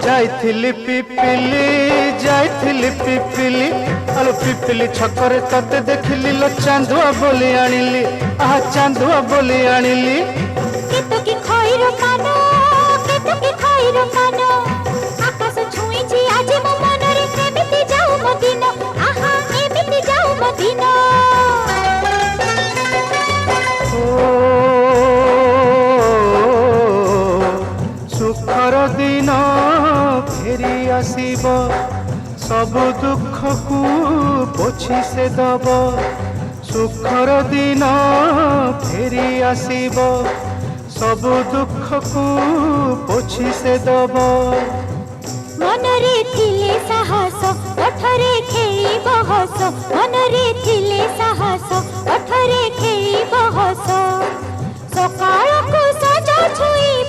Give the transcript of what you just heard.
जाइथिली पिपिली जाइथिली पिपिली आलो पिपिली छकरे तते देखिली लो चांदुआ बोली आनिली आहा चांदुआ बोली आनिली केतकी खइर कानो केतकी खइर कानो आकाश छुईची आज मो मनरे केमिति जाऊ मो दिन आहा एमिति जाऊ मो दिन सुखर दिन फेरी आसीब सब दुख को पोछि से दब सुखर दिन फेरी आसीब सब दुख को पोछि से दब मनरे थिले साहस ओठरे खेली बहस मनरे थिले साहस ओठरे खेली बहस सकाळ को सजा छुई